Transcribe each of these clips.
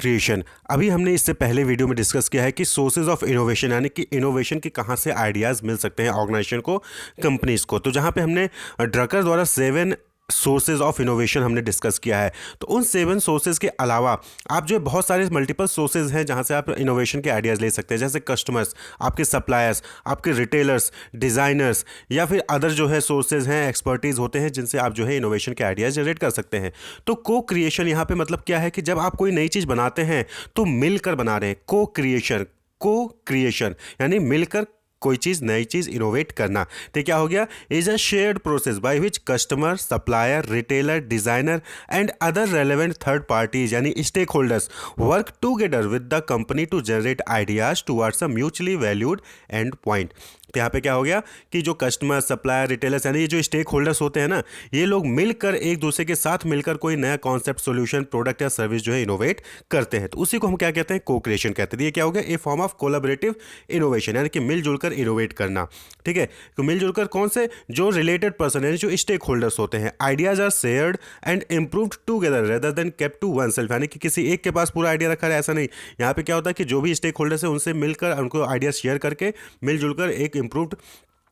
Creation. अभी हमने इससे पहले वीडियो में डिस्कस किया है कि सोर्सेज ऑफ इनोवेशन, यानी कि इनोवेशन के कहाँ से आइडियाज़ मिल सकते हैं ऑर्गेनाइजेशन को, कंपनीज को। तो जहाँ पे हमने ड्रकर द्वारा 7 सोर्सेज ऑफ इनोवेशन हमने डिस्कस किया है। तो उन 7 सोर्सेज के अलावा आप जो है बहुत सारे मल्टीपल सोर्सेज हैं जहाँ से आप इनोवेशन के आइडियाज़ ले सकते हैं, जैसे कस्टमर्स, आपके सप्लायर्स, आपके रिटेलर्स, डिज़ाइनर्स, या फिर अदर जो है सोर्सेज हैं, एक्सपर्टीज़ होते हैं जिनसे आप जो है इनोवेशन के आइडियाज़ जनरेट कर सकते हैं। तो को क्रिएशन यहाँ पे मतलब क्या है कि जब आप कोई नई चीज़ बनाते हैं तो मिलकर बना रहे हैं। को क्रिएशन यानी मिलकर कोई चीज़, नई चीज़ इनोवेट करना। तो क्या हो गया? Is a shared process by which customer, supplier, retailer, designer and other relevant third parties यानी stake holders work together with the company to generate ideas towards a mutually valued end point. तो यहाँ पे क्या हो गया कि जो customer, supplier, retailers यानी ये जो स्टेक होल्डर्स होते हैं ना, ये लोग मिलकर एक दूसरे के साथ मिलकर कोई नया कॉन्सेप्ट, सॉल्यूशन, प्रोडक्ट या सर्विस जो है इनोवेट करते हैं। तो उसी को हम क्या कहते हैं? को क्रिएशन कहते हैं। ये क्या हो गया? ए फॉर्म ऑफ कोलैबोरेटिव इनोवेशन, यानी कि मिलजुल कर इनोवेट करना। ठीक है, तो मिलजुल कर कौन से? जो रिलेटेड पर्सन यानी जो स्टेक होल्डर्स होते हैं। Ideas are shared and improved together rather than kept to oneself, यानी कि किसी एक के पास पूरा आइडिया रखा है, ऐसा नहीं। यहाँ पे क्या होता है कि जो भी स्टेक होल्डर्स है उनसे मिलकर, उनको आइडिया शेयर करके मिलजुल कर एक इम्प्रूव्ड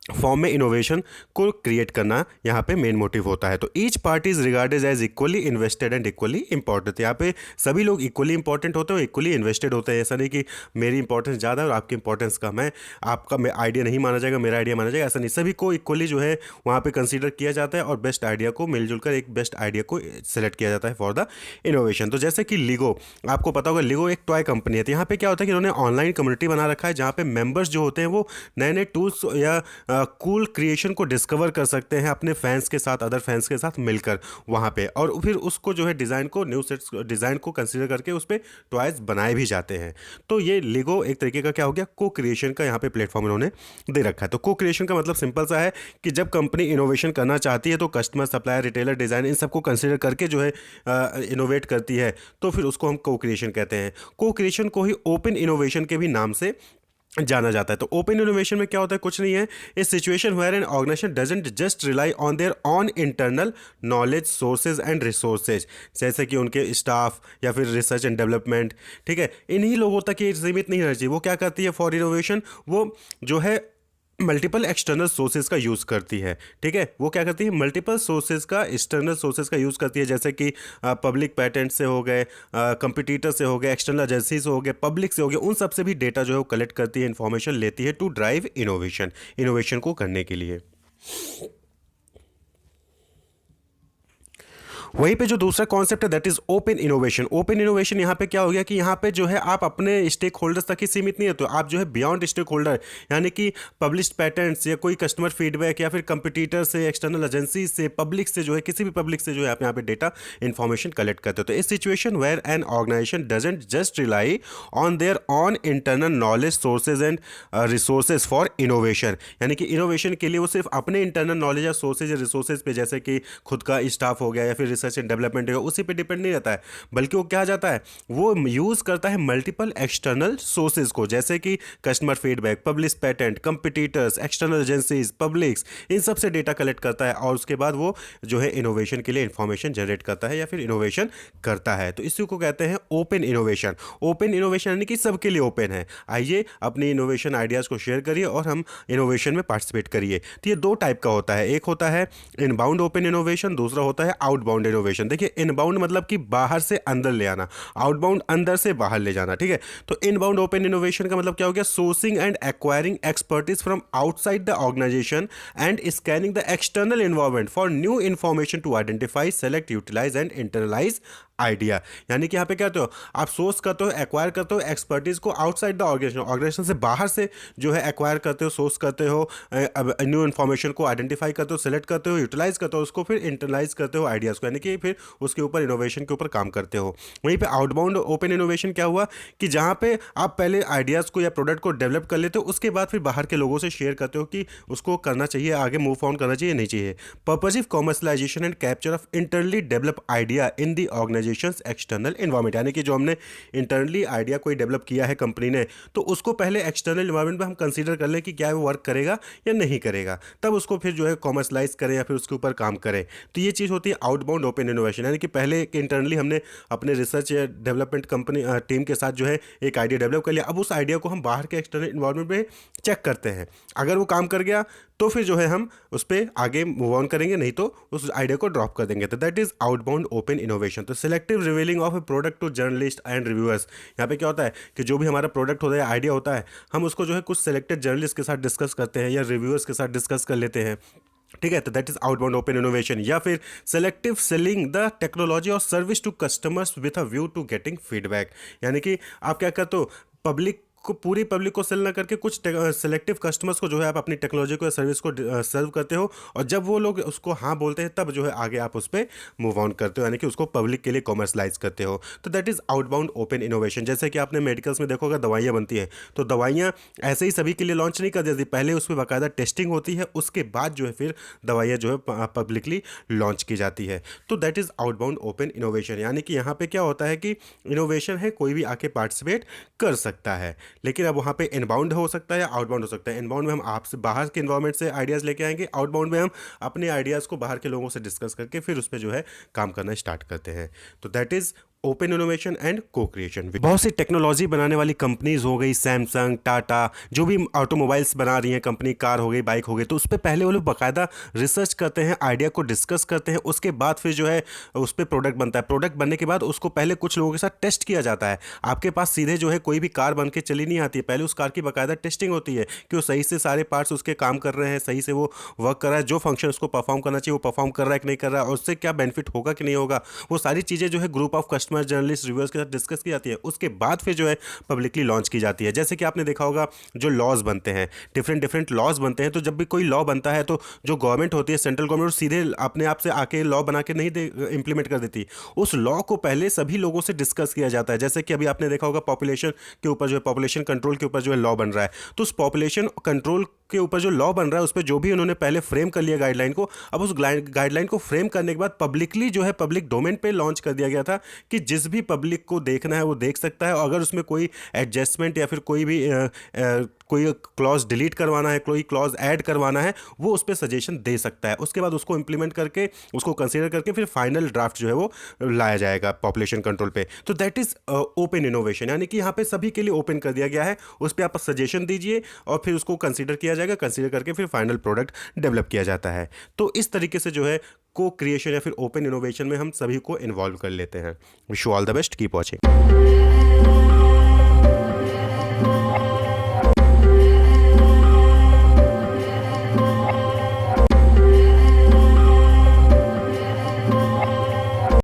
फॉर्म में इनोवेशन को क्रिएट करना यहाँ पे मेन मोटिव होता है। तो each party is regarded as equally invested and equally important. यहाँ पे सभी लोग इक्वली इंपॉर्टेंट होते हैं और इक्वली इन्वेस्टेड होते हैं। ऐसा नहीं कि मेरी इंपॉर्टेंस ज़्यादा है और आपकी इंपॉर्टेंस कम है, आपका आइडिया नहीं माना जाएगा, मेरा आइडिया माना जाएगा, ऐसा नहीं। सभी को इक्वली जो है वहाँ पे कंसीडर किया जाता है और बेस्ट आइडिया को मिलजुल कर एक बेस्ट आइडिया को सेलेक्ट किया जाता है फॉर द इनोवेशन। तो जैसे कि लीगो, आपको पता होगा लीगो एक टॉय कंपनी है। तो यहाँ पे क्या होता है कि उन्होंने ऑनलाइन कम्युनिटी बना रखा है जहाँ पे मेंबर्स जो होते हैं वो नए नए टूल्स या कूल क्रिएशन को डिस्कवर कर सकते हैं अपने फैंस के साथ, अदर फैंस के साथ मिलकर वहाँ पे, और फिर उसको जो है डिज़ाइन को, न्यू सेट्स डिज़ाइन को कंसीडर करके उस पर टॉयज बनाए भी जाते हैं। तो ये लीगो एक तरीके का क्या हो गया? को क्रिएशन का यहाँ पे प्लेटफॉर्म इन्होंने दे रखा है। तो को क्रिएशन का मतलब सिंपल सा है कि जब कंपनी इनोवेशन करना चाहती है तो customer, supplier, retailer, design in सबको कंसिडर करके जो है इनोवेट करती है, तो फिर उसको हम को क्रिएशन कहते हैं। को क्रिएशन को ही ओपन इनोवेशन के भी नाम से जाना जाता है। तो ओपन इनोवेशन में क्या होता है? कुछ नहीं है, a situation where an organisation doesn't just rely on their on internal knowledge, sources and resources, जैसे कि उनके स्टाफ या फिर रिसर्च एंड डेवलपमेंट। ठीक है, इन्हीं लोगों तक ये सीमित नहीं रहना चाहिए। वो क्या करती है फॉर इनोवेशन? वो जो है मल्टीपल एक्सटर्नल सोर्सेज का यूज़ करती है। ठीक है, वो क्या करती है? मल्टीपल सोर्सेज का, एक्सटर्नल सोर्सेज का यूज़ करती है, जैसे कि पब्लिक पेटेंट से हो गए, कंपटीटर से हो गए, एक्सटर्नल एजेंसी से हो गए, पब्लिक से हो गए, उन सब से भी डेटा जो है वो कलेक्ट करती है, इन्फॉर्मेशन लेती है टू ड्राइव इनोवेशन को करने के लिए। वहीं पे जो दूसरा कॉन्सेप्ट है that is open innovation. Open innovation यहाँ पे क्या हो गया कि यहाँ पे जो है आप अपने स्टेक होल्डर्स तक ही सीमित नहीं है, तो आप जो है बियॉन्ड स्टेक होल्डर, यानी कि पब्लिश्ड पैटेंट्स या कोई कस्टमर फीडबैक या फिर कंपटीटर से, एक्सटर्नल एजेंसी से, पब्लिक से जो है, किसी भी पब्लिक से जो है आप यहाँ पे डेटा इन्फॉर्मेशन कलेक्ट करते हो। तो इस situation where an organisation doesn't just rely on their on internal knowledge, sources and resources for innovation, यानी कि इनोवेशन के लिए वो सिर्फ अपने इंटरनल नॉलेज या सोर्सेज या रिसोर्सेज पे, जैसे कि खुद का स्टाफ हो गया या फिर रिसर्च एंड डेवलपमेंट होगा, उसी पे डिपेंड नहीं रहता है, बल्कि वो क्या जाता है, वो यूज़ करता है मल्टीपल एक्सटर्नल सोर्सेज को, जैसे कि customer feedback, publish patent, competitors, external agencies, publics, इन सब से डेटा कलेक्ट करता है और उसके बाद वो जो है इनोवेशन के लिए इंफॉर्मेशन जनरेट करता है या फिर इनोवेशन करता है। तो इसी को कहते हैं ओपन इनोवेशन। ओपन इनोवेशन यानी कि सबके लिए ओपन है। आइए अपनी इनोवेशन आइडियाज़ को शेयर करिए और हम इनोवेशन में पार्टिसिपेट करिए। तो ये दो टाइप का होता है, एक होता है इनबाउंड ओपन इनोवेशन, दूसरा होता है आउटबाउंड इनोवेशन। देखिए, इनबाउंड मतलब कि बाहर से अंदर ले आना, आउटबाउंड अंदर से बाहर ले जाना। ठीक है, तो इनबाउंड ओपन इनोवेशन का मतलब क्या हो गया? Sourcing and acquiring expertise from outside the organization and scanning the external environment for new information to identify, select, utilize and internalize idea. यानी कि यहाँ पे क्या करते हो? आप सोर्स करते हो, एक्वायर करते हो एक्सपर्टीज को आउटसाइड द ऑर्गेनाइजेशन से बाहर से जो है एक्वायर करते हो, सोर्स करते हो, न्यू इन्फॉर्मेशन को आइडेंटिफाई करते हो, सेलेक्ट करते हो, यूटिलाइज करते हो, उसको फिर इंटरनलाइज करते हो आइडियाज़ को, यानी कि फिर उसके ऊपर इनोवेशन के ऊपर काम करते हो। वहीं पे आउटबाउंड ओपन इनोवेशन क्या हुआ कि जहाँ पे आप पहले आइडियाज़ को या प्रोडक्ट को डेवलप कर लेते हो, उसके बाद फिर बाहर के लोगों से शेयर करते हो कि उसको करना चाहिए, आगे मूव ऑन करना चाहिए, नहीं चाहिए। Purposive commercialization and capture of internally develop idea in the organization suggestions external environment, यानी कि जो हमने इंटरनली आइडिया कोई डेवलप किया है कंपनी ने, तो उसको पहले एक्सटर्नल एनवायरनमेंट में हम कंसीडर कर लें कि क्या वो वर्क करेगा या नहीं करेगा, तब उसको फिर जो है कॉमर्शलाइज करें या फिर उसके ऊपर काम करें। तो ये चीज़ होती है आउटबाउंड ओपन इनोवेशन, यानी कि पहले इंटरनली हमने अपने रिसर्च या डेवलपमेंट कंपनी टीम के साथ जो है एक आइडिया डेवलप कर लिया। अब उस आइडिया को हम बाहर के एक्सटर्नल इन्वायरमेंट में चेक करते हैं, अगर वो काम कर गया तो फिर जो है हम उस पर आगे मूव ऑन करेंगे, नहीं तो उस आइडिया को ड्रॉप कर देंगे। तो that is outbound open innovation. तो selective revealing of a product to journalist and reviewers, यहाँ पे क्या होता है कि जो भी हमारा प्रोडक्ट होता है, आइडिया होता है, हम उसको जो है कुछ सिलेक्टेड जर्नलिस्ट के साथ डिस्कस करते हैं या रिव्यूअर्स के साथ डिस्कस कर लेते हैं, ठीक है। तो that is outbound open innovation. या फिर सेलेक्टिव सेलिंग द टेक्नोलॉजी और service to customers with a view to getting feedback, यानी कि आप क्या करते हो, पब्लिक को, पूरी पब्लिक को सेल ना करके कुछ सेलेक्टिव कस्टमर्स को जो है आप अपनी टेक्नोलॉजी को या सर्विस को सर्व करते हो, और जब वो लोग उसको हाँ बोलते हैं तब जो है आगे आप उस पर मूव ऑन करते हो, यानी कि उसको पब्लिक के लिए कॉमर्शलाइज करते हो। तो that is outbound open innovation. जैसे कि आपने मेडिकल्स में देखो, अगर दवाइयाँ बनती हैं तो दवाइयाँ ऐसे ही सभी के लिए लॉन्च नहीं कर देती, पहले उस पर बाकायदा टेस्टिंग होती है, उसके बाद जो है फिर दवाइयाँ जो है पब्लिकली लॉन्च की जाती है। तो that is outbound open innovation, यानी कि यहाँ पे क्या होता है कि इनोवेशन है कोई भी आके पार्टिसिपेट कर सकता है, लेकिन अब वहाँ पे इनबाउंड हो सकता है या आउटबाउंड हो सकता है। इनबाउंड में हम आपसे बाहर के इन्वायरमेंट से आइडियाज़ लेके आएंगे, आउटबाउंड में हम अपने आइडियाज़ को बाहर के लोगों से डिस्कस करके फिर उस पर जो है काम करना स्टार्ट करते हैं। तो that is open innovation and को क्रिएशन। बहुत सी टेक्नोलॉजी बनाने वाली कंपनीज हो गई, सैमसंग, टाटा, जो भी ऑटोमोबाइल्स बना रही हैं कंपनी, कार हो गई, बाइक हो गई, तो उस पर पहले वो लोग बाकायदा रिसर्च करते हैं, आइडिया को डिस्कस करते हैं, उसके बाद फिर जो है उस पर प्रोडक्ट बनता है। प्रोडक्ट बनने के बाद उसको पहले कुछ लोगों के साथ टेस्ट किया जाता है। आपके पास सीधे जो है कोई भी कार बन के चली नहीं आती है, पहले उस कार की बाकायदा टेस्टिंग होती है कि वो सही से सारे पार्ट्स उसके काम कर रहे हैं, सही से वो वर्क कर रहा है, जो फंक्शन उसको परफॉर्म करना चाहिए वो परफॉर्म कर रहा है कि नहीं कर रहा है, और उससे क्या बेनिफिट होगा कि नहीं होगा, वो सारी चीज़ें जो है group of customer, journalist, reviewers के साथ डिस्कस की जाती है। उसके बाद फिर जो है पब्लिकली लॉन्च की जाती है। जैसे कि आपने देखा होगा जो लॉज बनते हैं, डिफरेंट लॉज बनते हैं, तो जब भी कोई लॉ बनता है तो जो गवर्नमेंट होती है, सेंट्रल गवर्नमेंट, सीधे अपने आप से आके लॉ बना के नहीं इंप्लीमेंट कर देती, उस लॉ को पहले सभी लोगों से डिस्कस किया जाता है। जैसे कि अभी आपने देखा होगा पॉपुलेशन के ऊपर जो है, पॉपुलेशन कंट्रोल के ऊपर जो है लॉ बन रहा है, तो उस पॉपुलेशन कंट्रोल के ऊपर जो लॉ बन रहा है उस पर जो भी उन्होंने पहले फ्रेम कर लिया गाइडलाइन को, अब उस गाइडलाइन को फ्रेम करने के बाद पब्लिकली जो है पब्लिक डोमेन पे लॉन्च कर दिया गया था कि जिस भी पब्लिक को देखना है वो देख सकता है, और अगर उसमें कोई एडजस्टमेंट या फिर कोई भी कोई क्लॉज डिलीट करवाना है, कोई क्लॉज ऐड करवाना है, वो उस पर सजेशन दे सकता है। उसके बाद उसको इंप्लीमेंट करके, उसको कंसीडर करके फिर फाइनल ड्राफ्ट जो है वो लाया जाएगा पॉपुलेशन कंट्रोल पे। तो दैट इज ओपन इनोवेशन, यानी कि यहाँ पे सभी के लिए ओपन कर दिया गया है, उस पर आप सजेशन दीजिए और फिर उसको कंसीडर किया जाएगा, कंसीडर करके फिर फाइनल प्रोडक्ट डेवलप किया जाता है। तो इस तरीके से जो है को क्रिएशन या फिर ओपन इनोवेशन में हम सभी को इन्वॉल्व कर लेते हैं। Wish you all the best, keep watching.